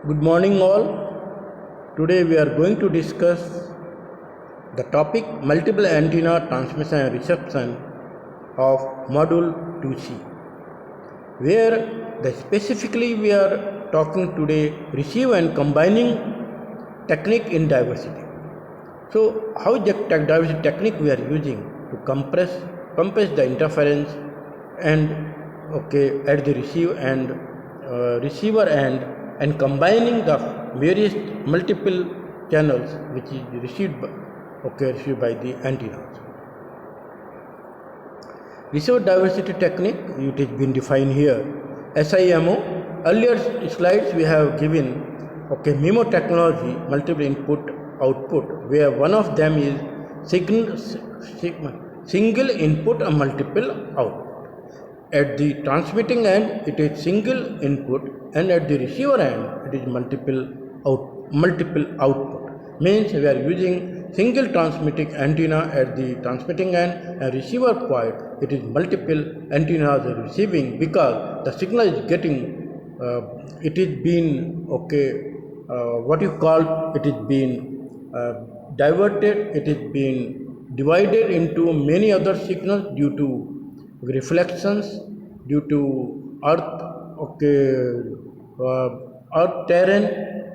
Good morning, all. Today we are going to discuss the topic multiple antenna transmission and reception of module 2C, where specifically we are talking today receive and combining technique in diversity. So, how the diversity technique we are using to compress the interference and at the receiver end and combining the various multiple channels which is received by the antennas. Receiver diversity technique, it has been defined here. SIMO, earlier slides we have given MIMO technology, multiple input output, where one of them is single input and multiple output. At the transmitting end, it is single input, and at the receiver end, it is multiple output. Means we are using single transmitting antenna at the transmitting end, and receiver point, it is multiple antennas receiving, because the signal is getting, it is being it is being diverted, it is being divided into many other signals due to reflections, due to earth terrain,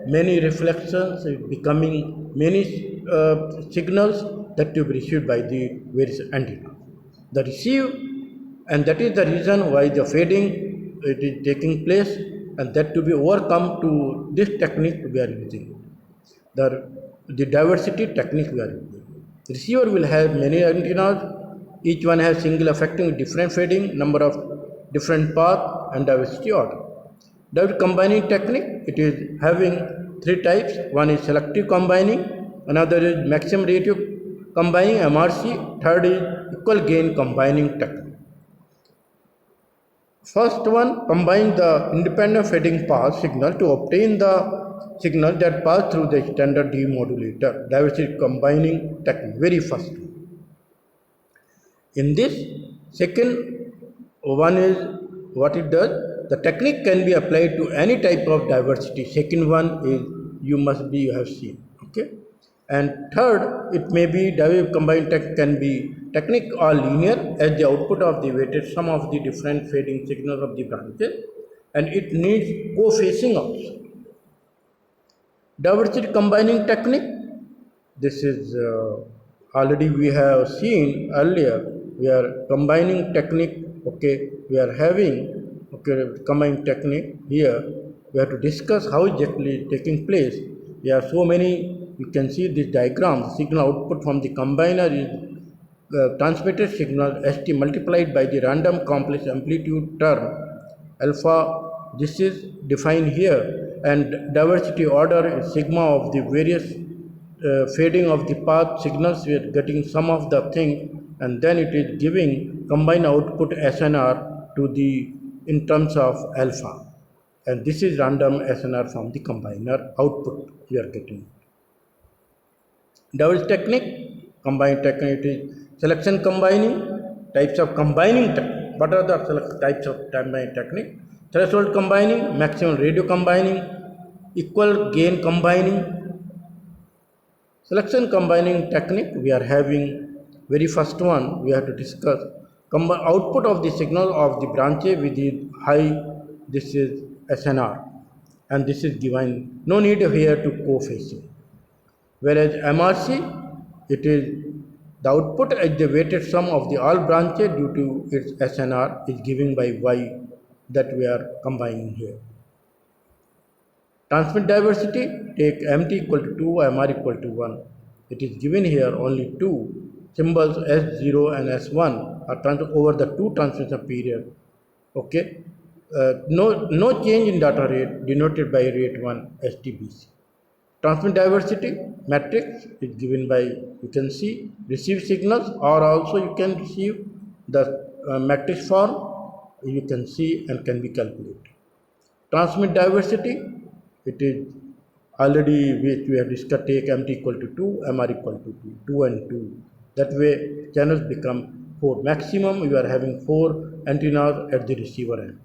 many reflections becoming many signals that to be received by the various antennas. The receive, and that is the reason why the fading it is taking place, and that to be overcome to this technique we are using. The diversity technique we are using. Receiver will have many antennas, each one has single affecting different fading, number of different path and diversity order. Diversity combining technique, it is having three types. One is selective combining, another is maximum ratio combining MRC, third is equal gain combining technique. First one, combine the independent fading path signal to obtain the signal that pass through the standard demodulator. Diversity combining technique, very first. In this, second one is what it does. The technique can be applied to any type of diversity. Second one is you have seen. Okay. And third, it may be diversity combined can be technique or linear as the output of the weighted sum of the different fading signals of the branches, and it needs co-phasing also. Diversity combining technique, this is already we have seen earlier. We are combining technique, we are having combined technique here. We have to discuss how exactly taking place. There are so many, you can see this diagram. The signal output from the combiner is transmitted signal ST multiplied by the random complex amplitude term alpha. This is defined here, and diversity order is sigma of the various fading of the path signals. We are getting some of the thing, and then it is giving combined output SNR to the in terms of alpha, and this is random SNR from the combiner output we are getting. Diversity technique, combined technique is selection combining, types of combining technique. What are the types of combining technique? Threshold combining, maximum radio combining, equal gain combining. Selection combining technique, we are having very first one we have to discuss. Output of the signal of the branches with the high, this is SNR, and this is given, no need here to co-phasing. Whereas MRC, it is the output as the weighted sum of the all branches due to its SNR is given by Y that we are combining here. Transmit diversity, take MT equal to 2, MR equal to 1. It is given here only two symbols S0 and S1 are over the two transmission period. Okay, no change in data rate denoted by rate 1 STBC. Transmit diversity matrix is given by, you can see, receive signals, or also you can receive the matrix form, you can see and can be calculated. Transmit diversity, it is already which we have discussed, take MT equal to 2, MR equal to 2, 2 and 2. That way channels become 4. Maximum you are having 4 antennas at the receiver end.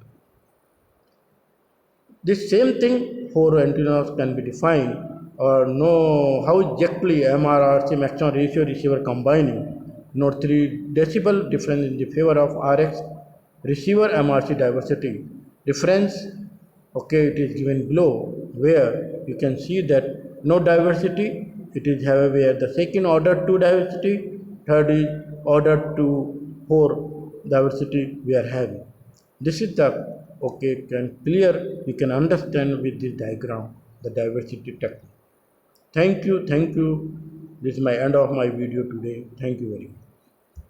This same thing for antennas can be defined or know how exactly MRRC maximum ratio receiver combining. Note 3 decibel difference in the favor of RX receiver MRC diversity. Difference, okay, it is given below where you can see that no diversity, it is however the second order 2 diversity, third is order 2 4 diversity we are having. This is the okay can clear you can understand with this diagram the diversity technique. Thank you. This is my end of my video today. Thank you very much.